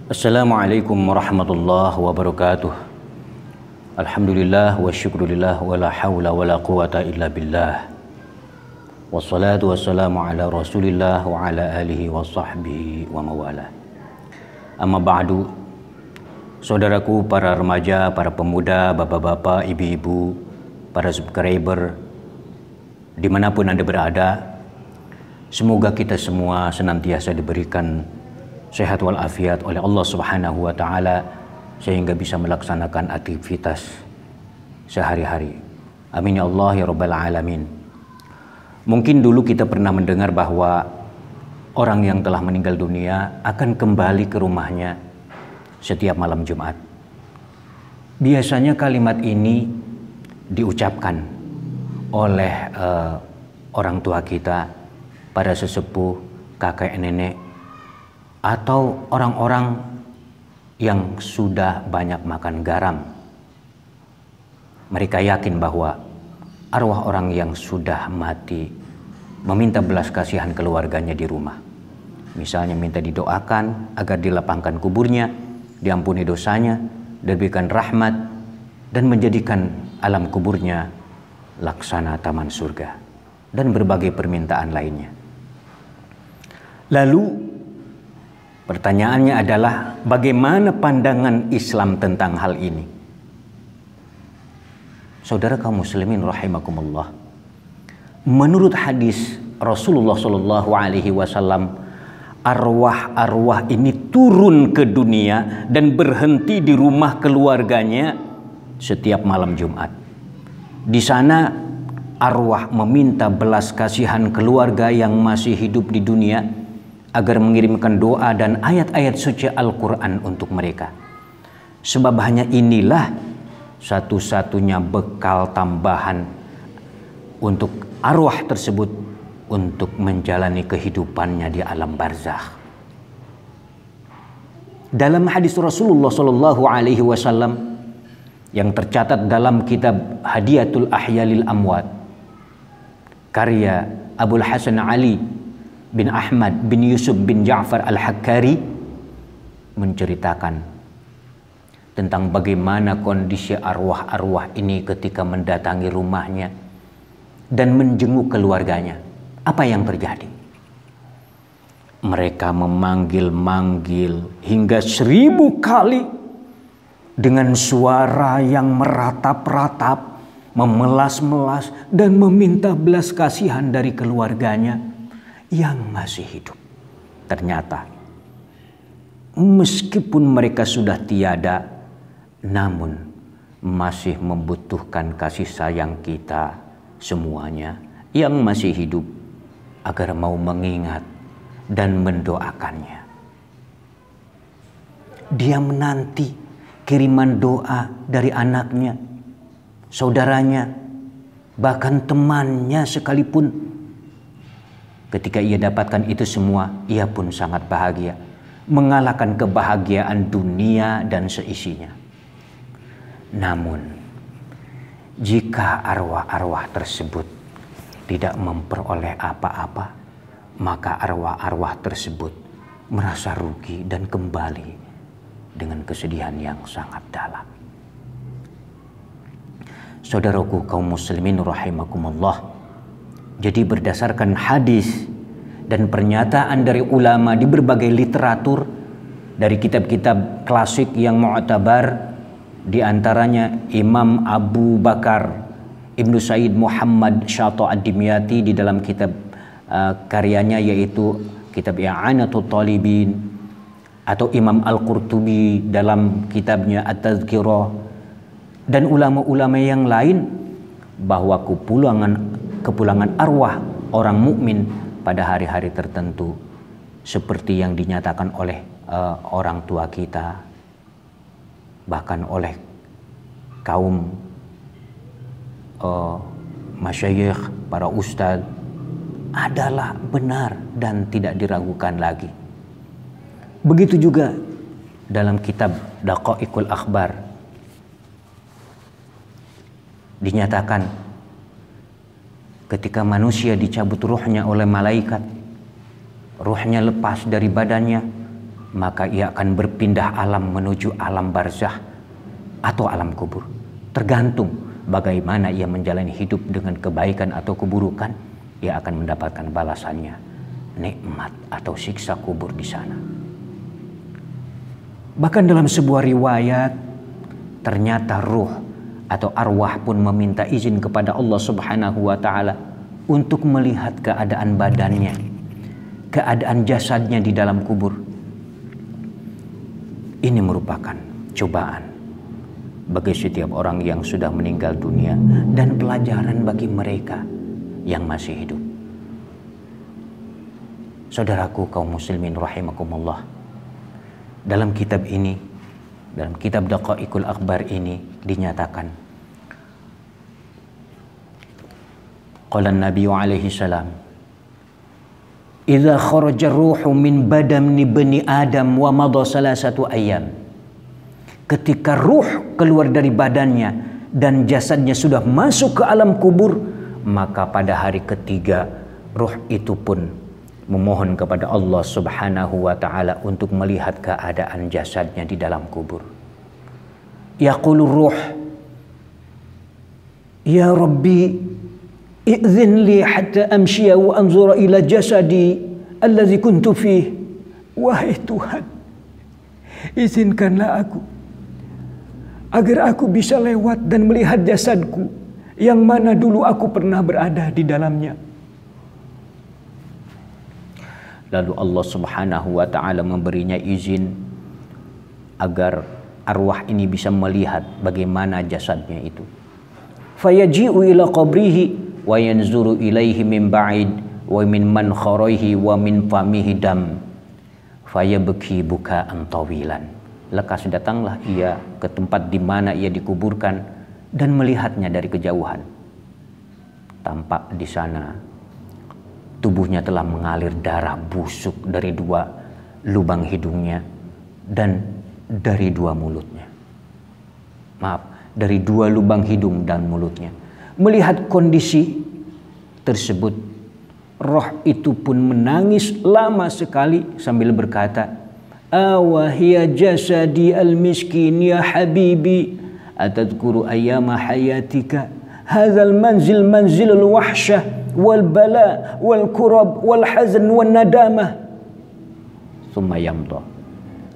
Assalamualaikum warahmatullahi wabarakatuh. Alhamdulillah wa syukurillah wa la hawla wa la quwata illa billah. Wassalatu wassalamu ala rasulillah wa ala alihi wa sahbihi wa mawala. Amma ba'du. Saudaraku, para remaja, para pemuda, bapak-bapak, ibu-ibu, para subscriber dimanapun Anda berada, semoga kita semua senantiasa diberikan sehat walafiat oleh Allah Subhanahu wa Ta'ala sehingga bisa melaksanakan aktivitas sehari-hari. Amin ya Allah ya Rabbal Alamin. Mungkin dulu kita pernah mendengar bahwa orang yang telah meninggal dunia akan kembali ke rumahnya setiap malam Jumat. Biasanya kalimat ini diucapkan oleh orang tua kita, para sesepuh, kakek nenek, atau orang-orang yang sudah banyak makan garam. Mereka yakin bahwa arwah orang yang sudah mati meminta belas kasihan keluarganya di rumah. Misalnya minta didoakan agar dilapangkan kuburnya, diampuni dosanya, diberikan rahmat, dan menjadikan alam kuburnya laksana taman surga, dan berbagai permintaan lainnya. Lalu pertanyaannya adalah, bagaimana pandangan Islam tentang hal ini? Saudara kaum muslimin rahimakumullah, menurut hadis Rasulullah Shallallahu Alaihi Wasallam, arwah-arwah ini turun ke dunia dan berhenti di rumah keluarganya setiap malam Jumat. Di sana arwah meminta belas kasihan keluarga yang masih hidup di dunia agar mengirimkan doa dan ayat-ayat suci Al-Quran untuk mereka. Sebab hanya inilah satu-satunya bekal tambahan untuk arwah tersebut untuk menjalani kehidupannya di alam barzakh. Dalam hadis Rasulullah Shallallahu Alaihi Wasallam yang tercatat dalam kitab Hadiyatul Ahya lil Amwat karya Abul Hasan Ali bin Ahmad bin Yusuf bin Ja'far Al-Hakkari, menceritakan tentang bagaimana kondisi arwah-arwah ini ketika mendatangi rumahnya dan menjenguk keluarganya. Apa yang terjadi? Mereka memanggil-manggil hingga 1000 kali dengan suara yang meratap-ratap, memelas-melas, dan meminta belas kasihan dari keluarganya yang masih hidup. Ternyata meskipun mereka sudah tiada, namun masih membutuhkan kasih sayang kita semuanya yang masih hidup agar mau mengingat dan mendoakannya. Dia menanti kiriman doa dari anaknya, saudaranya, bahkan temannya sekalipun. Ketika ia dapatkan itu semua, ia pun sangat bahagia, mengalahkan kebahagiaan dunia dan seisinya. Namun, jika arwah-arwah tersebut tidak memperoleh apa-apa, maka arwah-arwah tersebut merasa rugi dan kembali dengan kesedihan yang sangat dalam. Saudaraku kaum muslimin rahimakumullah, jadi berdasarkan hadis dan pernyataan dari ulama di berbagai literatur, dari kitab-kitab klasik yang mu'tabar, di antaranya Imam Abu Bakar Ibnu Said Muhammad Syata Ad-Dimyati di dalam kitab karyanya yaitu kitab I'anatul Talibin, atau Imam Al-Qurtubi dalam kitabnya At-Tazkirah, dan ulama-ulama yang lain, bahwa kepulangan arwah orang mukmin pada hari-hari tertentu seperti yang dinyatakan oleh orang tua kita, bahkan oleh kaum masyayikh, para ustadz, adalah benar dan tidak diragukan lagi. Begitu juga dalam kitab Daqaiqul Akhbar dinyatakan ketika manusia dicabut ruhnya oleh malaikat, ruhnya lepas dari badannya, maka ia akan berpindah alam menuju alam barzakh atau alam kubur. Tergantung bagaimana ia menjalani hidup dengan kebaikan atau keburukan, ia akan mendapatkan balasannya, nikmat atau siksa kubur di sana. Bahkan dalam sebuah riwayat, ternyata ruh atau arwah pun meminta izin kepada Allah Subhanahu wa Ta'ala untuk melihat keadaan badannya, keadaan jasadnya di dalam kubur. Ini merupakan cobaan bagi setiap orang yang sudah meninggal dunia dan pelajaran bagi mereka yang masih hidup. Saudaraku kaum muslimin rahimakumullah, dalam kitab ini, dalam kitab Daqaiqul Akhbar ini dinyatakan, qala Nabi alaihi salam, idza kharaja ruhu min badani bani Adam wa madha salasatu ayyam. Ketika ruh keluar dari badannya dan jasadnya sudah masuk ke alam kubur, maka pada hari ketiga ruh itu pun memohon kepada Allah Subhanahu wa Ta'ala untuk melihat keadaan jasadnya di dalam kubur. Yaqulu ruh, ya Rabbi, i'zin li hatta amshiya wa anzura ila jasadi alladhi kuntu fih. Wahai Tuhan, izinkanlah aku agar aku bisa lewat dan melihat jasadku yang mana dulu aku pernah berada di dalamnya. Lalu Allah Subhanahu wa Ta'ala memberinya izin agar arwah ini bisa melihat bagaimana jasadnya itu. Fayaji'u ila qabrihi wa yanzuru ilaihi min ba'id wa min mankharihi wa min famihi dam fayabki buka'an tawilan. Lekas datanglah ia ke tempat di mana ia dikuburkan dan melihatnya dari kejauhan. Tampak di sana tubuhnya telah mengalir darah busuk dari dua lubang hidungnya dan dari dua mulutnya. Maaf, dari dua lubang hidung dan mulutnya. Melihat kondisi tersebut, roh itu pun menangis lama sekali sambil berkata, awahya jasadi al-miskin ya habibi atadhkuru ayyama hayatika hadzal manzil manzilul wahsyah wal bala wal kurab wal hazan wan nadamah thumma yamdha.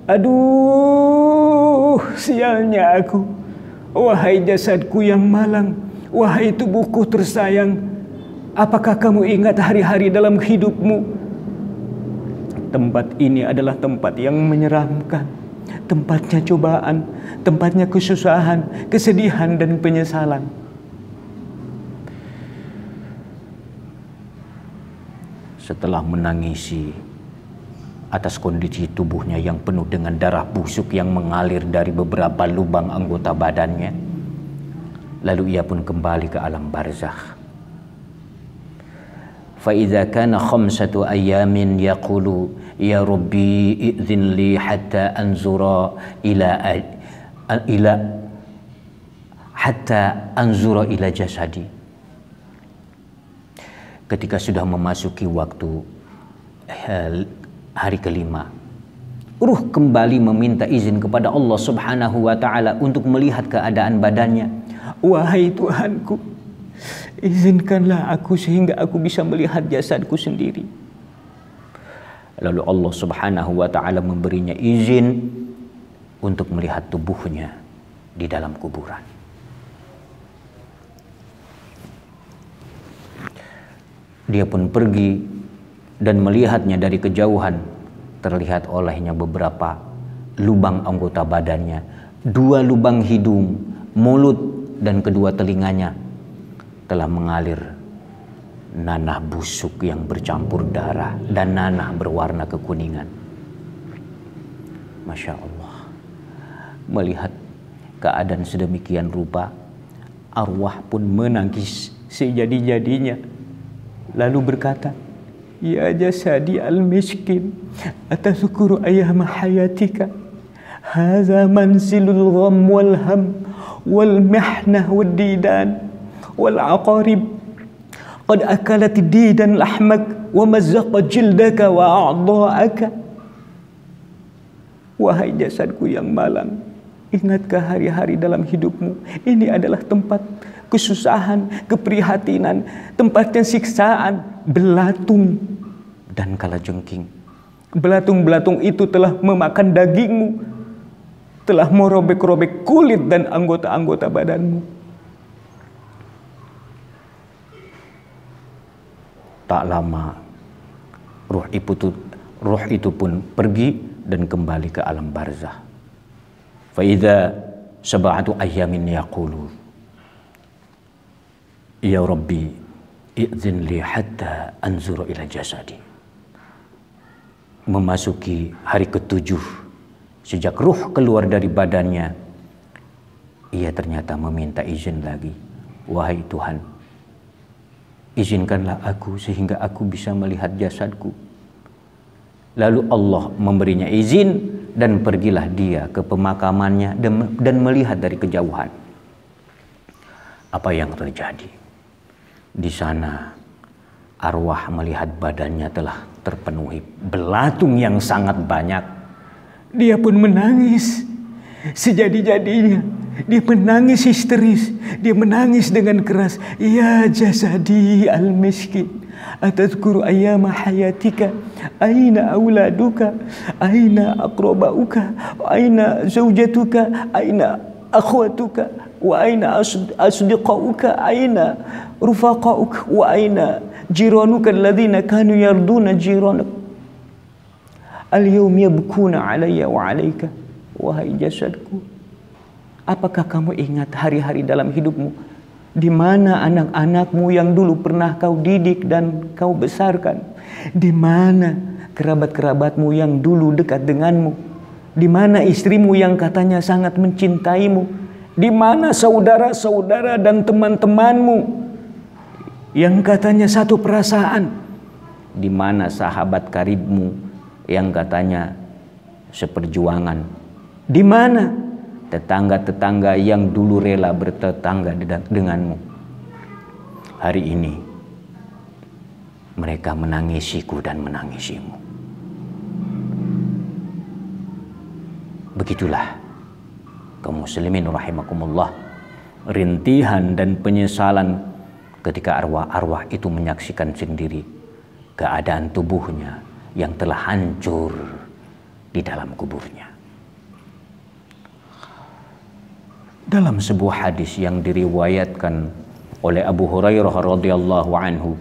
Aduh, sialnya aku, wahai jasadku yang malang, wahai tubuhku tersayang, apakah kamu ingat hari-hari dalam hidupmu? Tempat ini adalah tempat yang menyeramkan, tempatnya cobaan, tempatnya kesusahan, kesedihan dan penyesalan. Setelah menangisi atas kondisi tubuhnya yang penuh dengan darah busuk yang mengalir dari beberapa lubang anggota badannya, lalu ia pun kembali ke alam barzakh. فَإِذَا كَانَ خَمْسَةُ أَيَّامٍ يَقُولُ يَا رَبِّي إِذِنْ لِي حَتَّى أَنْظُرَ إِلَى جَسَدِي. Ketika sudah memasuki waktu hari kelima, ruh kembali meminta izin kepada Allah Subhanahu wa Ta'ala untuk melihat keadaan badannya. Wahai Tuhanku, izinkanlah aku sehingga aku bisa melihat jasadku sendiri. Lalu Allah Subhanahu wa Ta'ala memberinya izin untuk melihat tubuhnya di dalam kuburan. Dia pun pergi dan melihatnya dari kejauhan. Terlihat olehnya beberapa lubang anggota badannya, 2 lubang hidung, mulut dan kedua telinganya telah mengalir nanah busuk yang bercampur darah dan nanah berwarna kekuningan. Masya Allah. Melihat keadaan sedemikian rupa, arwah pun menangis sejadi-jadinya, lalu berkata, ya jasadi al-miskin atazkuru ayyama hayatika hadza manzilul gham wal ham wal mihnah wad didan wal aqarib qad akalat didan lahmak wa mazzaqat jildaka wa a'dha'aka. Wahai jasadku yang malang, ingatkah hari-hari dalam hidupmu ini adalah tempat kesusahan, keprihatinan, tempatnya siksaan, belatung dan kalajengking. Belatung-belatung itu telah memakan dagingmu, telah merobek-robek kulit dan anggota-anggota badanmu. Tak lama ruh itu pun pergi dan kembali ke alam barzah. Fa idza sab'atu ayyamin yaqulu ya Rabbi i'zin li hatta anzura ila jasadi. Memasuki hari ke-7 sejak ruh keluar dari badannya, ia ternyata meminta izin lagi. Wahai Tuhan, izinkanlah aku sehingga aku bisa melihat jasadku. Lalu Allah memberinya izin dan pergilah dia ke pemakamannya dan melihat dari kejauhan. Apa yang terjadi? Di sana arwah melihat badannya telah terpenuhi belatung yang sangat banyak. Dia pun menangis sejadi-jadinya. Dia menangis histeris. Dia menangis dengan keras. Ya jasadi al-miskin, atadhkuru ayyama hayatika, aina auladuka, aina aqrabauka, aina zawjatuka, aina akhwatuka, wa aina asdiqauka, aina rufaqauka, wa aina jiranuka alladhina kanu yarduna jiranak, al-yawm yabkuna alayya wa alayka. Wahai jasadku, apakah kamu ingat hari-hari dalam hidupmu di mana anak-anakmu yang dulu pernah kau didik dan kau besarkan? Di mana kerabat-kerabatmu yang dulu dekat denganmu? Di mana istrimu yang katanya sangat mencintaimu? Di mana saudara-saudara dan teman-temanmu yang katanya satu perasaan? Di mana sahabat karibmu yang katanya seperjuangan? Di mana tetangga-tetangga yang dulu rela bertetangga denganmu? Hari ini mereka menangisiku dan menangisimu. Begitulah kaum muslimin rahimakumullah, rintihan dan penyesalan ketika arwah-arwah itu menyaksikan sendiri keadaan tubuhnya yang telah hancur di dalam kuburnya. Dalam sebuah hadis yang diriwayatkan oleh Abu Hurairah radhiyallahu anhu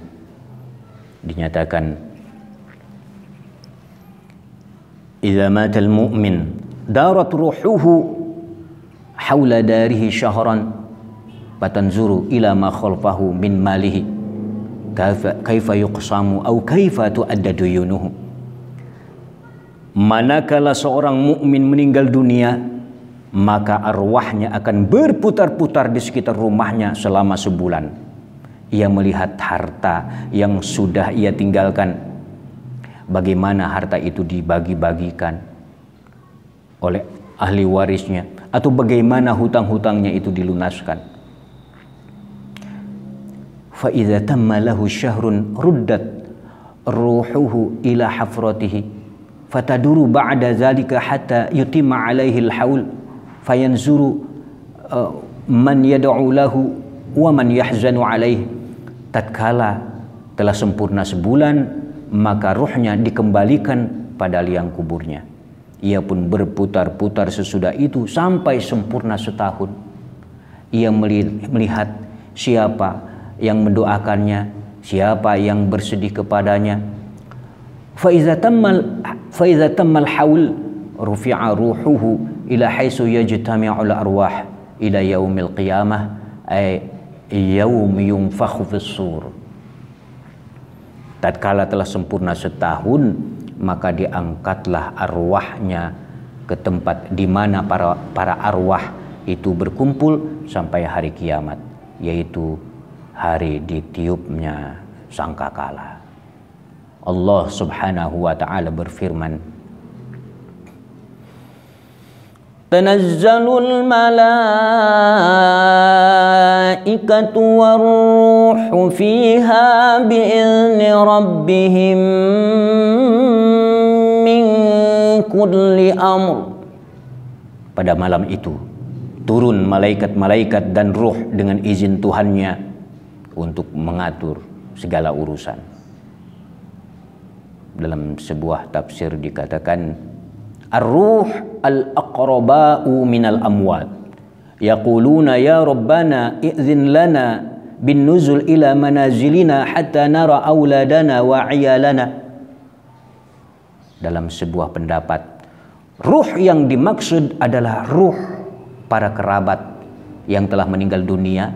dinyatakan, "Idza mata al-mu'min darat ruhuhu haula darihi syahran fatanzuru ila ma khalfahu min malihi kaifa yuqsamu aw kaifa tu'adda duyunuhu." Manakala seorang mukmin meninggal dunia, maka arwahnya akan berputar-putar di sekitar rumahnya selama sebulan. Ia melihat harta yang sudah ia tinggalkan, bagaimana harta itu dibagi-bagikan oleh ahli warisnya, atau bagaimana hutang-hutangnya itu dilunaskan. Fa idza tamma lahu syahrun ruddat ruhuhu ila hafratihi fataduru ba'da zalika hatta yutimma alaihi al-haul fayanzuru man yad'u lahu wa man yahzanu alaihi. Tatkala telah sempurna sebulan, maka ruhnya dikembalikan pada liang kuburnya. Ia pun berputar-putar sesudah itu sampai sempurna setahun. Ia melihat siapa yang mendoakannya, siapa yang bersedih kepadanya. Fa iza tammal haul rufi'a ruhuhu ila haitsu yajtami'ul arwah ila yaumil qiyamah ay yaum yunfakhu fis-sur. Tatkala telah sempurna setahun, maka diangkatlah arwahnya ke tempat di mana para arwah itu berkumpul sampai hari kiamat, yaitu hari ditiupnya sangkakala. Allah Subhanahu wa taala berfirman, "Tanazzalul malaikatu war-ruhu fiha bi'izni rabbihim min kulli amr. Pada malam itu turun malaikat-malaikat dan ruh dengan izin Tuhannya untuk mengatur segala urusan. Dalam sebuah tafsir dikatakan ar-ruh al-aqraba'u minal amwat yaquluna ya rabbana i'zin lana bin nuzul ila manazilina hatta nara auladana wa iyalana. Dalam sebuah pendapat, ruh yang dimaksud adalah ruh para kerabat yang telah meninggal dunia.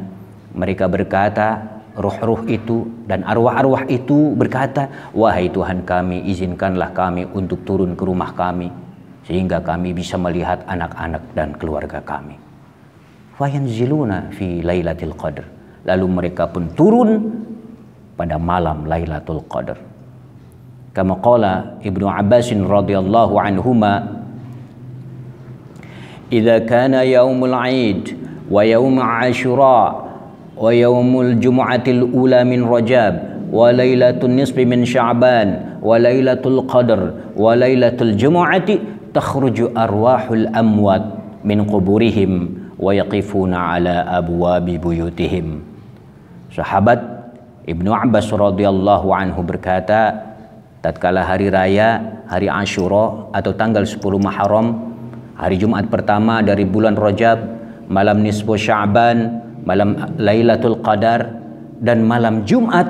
Mereka berkata, ruh-ruh itu dan arwah-arwah itu berkata, wahai Tuhan kami, izinkanlah kami untuk turun ke rumah kami sehingga kami bisa melihat anak-anak dan keluarga kami. Fayanziluna fi lailatul qadr. Lalu mereka pun turun pada malam Lailatul Qadar. Kama qala Ibnu Abbas radhiyallahu anhuma, "Idza kana yaumul 'id wa yaum Ashura wa yaumul jumu'atil ula min Rajab wa lailatul nisfi min Sya'ban wa lailatul Qadar wa lailatul jumu'ati takhruju arwahul amwat min quburihim wa yaqifuna ala abwabi buyutihim." Sahabat Ibnu Abbas radhiyallahu anhu berkata, tatkala hari raya, hari Asyura atau tanggal 10 Muharram, hari Jumat pertama dari bulan Rajab, malam nisfu Sya'ban, malam Lailatul Qadar, dan malam Jumat,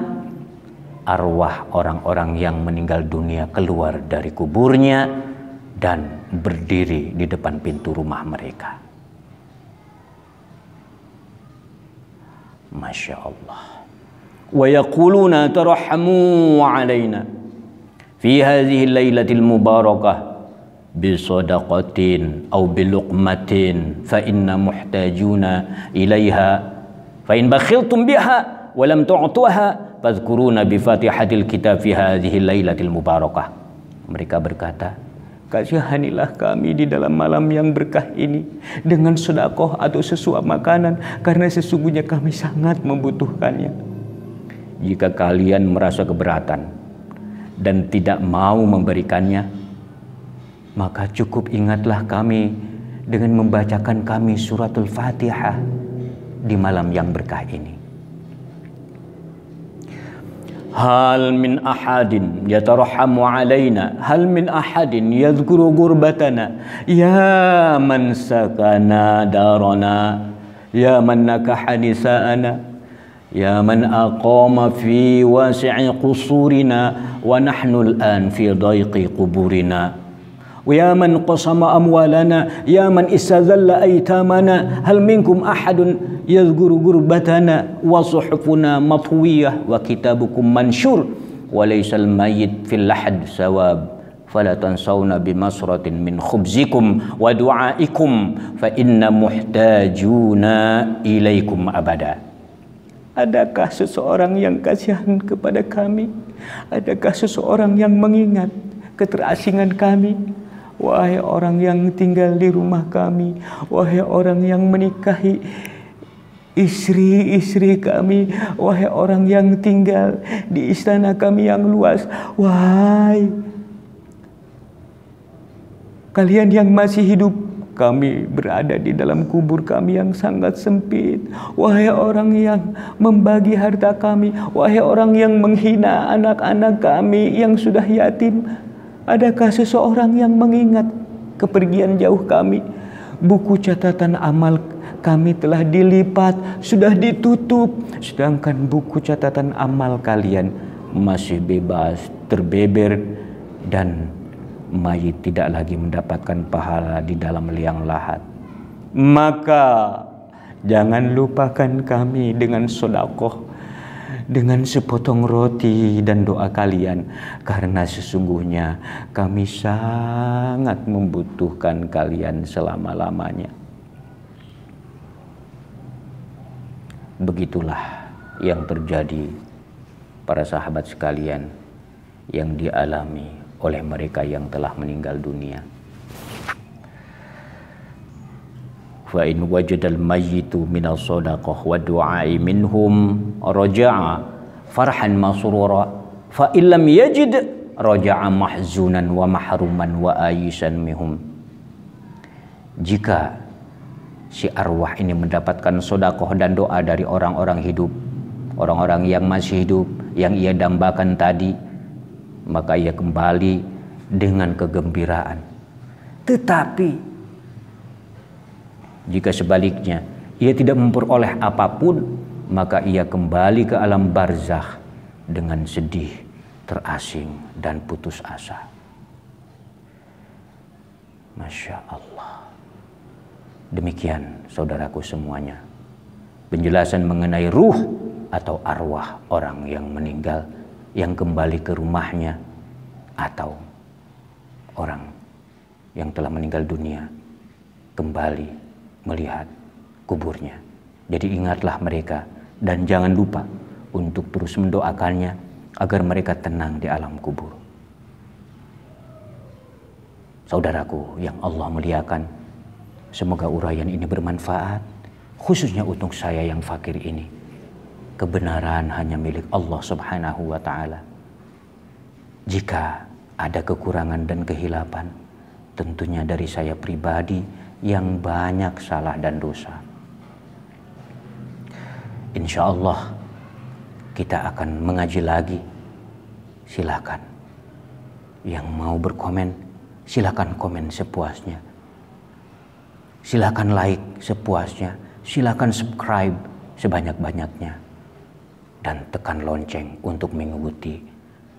arwah orang-orang yang meninggal dunia keluar dari kuburnya dan berdiri di depan pintu rumah mereka. Masya Allah. Wa yaquluna tarhamu alaina fi hadhihi al-lailatil mubarakah bi sadaqatin aw bi luqmatin fa inna muhtajuna ilaiha fa in bakhiltum biha wa lam tu'tuha fadhkuruna bi fatihatil kitab fi hadhihi al-lailatil mubarakah. Mereka berkata, kasihanilah kami di dalam malam yang berkah ini dengan sedekah atau sesuap makanan, karena sesungguhnya kami sangat membutuhkannya. Jika kalian merasa keberatan dan tidak mau memberikannya, maka cukup ingatlah kami dengan membacakan kami suratul Fatihah di malam yang berkah ini. Hal min ahadin yatarhamu alaina, hal min ahadin yadhkuru gurbatana, ya man sakana darana, ya man nakaha nisa'ana, ya man aqama fi wasi'i qusurina wa nahnu al'an fi dayqi quburina, ya man qasama amwalana, ya man istazalla aitamana, hal minkum ahadun yadhkuru gurbatana wa suhufuna matwiyah wa kitabukum mansyur wa laysal mayyit fil lahad sawab fala tansawna bimasratin min khubzikum wa du'aikum fa inna muhtajuna ilaikum abada. Adakah seseorang yang kasihan kepada kami? Adakah seseorang yang mengingat keterasingan kami? Wahai orang yang tinggal di rumah kami, wahai orang yang menikahi istri-istri kami, wahai orang yang tinggal di istana kami yang luas, wahai kalian yang masih hidup, kami berada di dalam kubur kami yang sangat sempit, wahai orang yang membagi harta kami, wahai orang yang menghina anak-anak kami yang sudah yatim, adakah seseorang yang mengingat kepergian jauh kami? Buku catatan amal kami telah dilipat, sudah ditutup, sedangkan buku catatan amal kalian masih bebas, terbeber, dan mayit tidak lagi mendapatkan pahala di dalam liang lahat. Maka jangan lupakan kami dengan sedekah, dengan sepotong roti dan doa kalian, karena sesungguhnya kami sangat membutuhkan kalian selama-lamanya. Begitulah yang terjadi para sahabat sekalian yang dialami oleh mereka yang telah meninggal dunia. Fa in wajadal mayyitu minas sadaqah wa du'ai minhum raja'a farhan masrura fa illam yajid raja'a mahzunan wa mahruman wa ayisan mihum. Jika si arwah ini mendapatkan sodakoh dan doa dari orang-orang hidup, orang-orang yang masih hidup, yang ia dambakan tadi, maka ia kembali dengan kegembiraan. Tetapi jika sebaliknya ia tidak memperoleh apapun, maka ia kembali ke alam barzakh dengan sedih, terasing dan putus asa. Masya Allah. Demikian saudaraku semuanya, penjelasan mengenai ruh atau arwah orang yang meninggal, yang kembali ke rumahnya, atau orang yang telah meninggal dunia kembali melihat kuburnya. Jadi ingatlah mereka dan jangan lupa untuk terus mendoakannya agar mereka tenang di alam kubur. Saudaraku yang Allah muliakan, semoga uraian ini bermanfaat, khususnya untuk saya yang fakir ini. Kebenaran hanya milik Allah Subhanahu wa Ta'ala. Jika ada kekurangan dan kehilapan, tentunya dari saya pribadi yang banyak salah dan dosa. Insya Allah kita akan mengaji lagi. Silakan. Yang mau berkomen, silakan komen sepuasnya. Silakan like sepuasnya. Silakan subscribe sebanyak-banyaknya. Dan tekan lonceng untuk mengikuti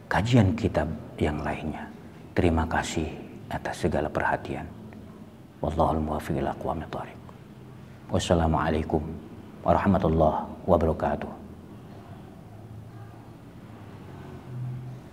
kajian kitab yang lainnya. Terima kasih atas segala perhatian. Wallahul muwaffiq ila aqwamit thoriq. Wassalamualaikum warahmatullahi wabarakatuh.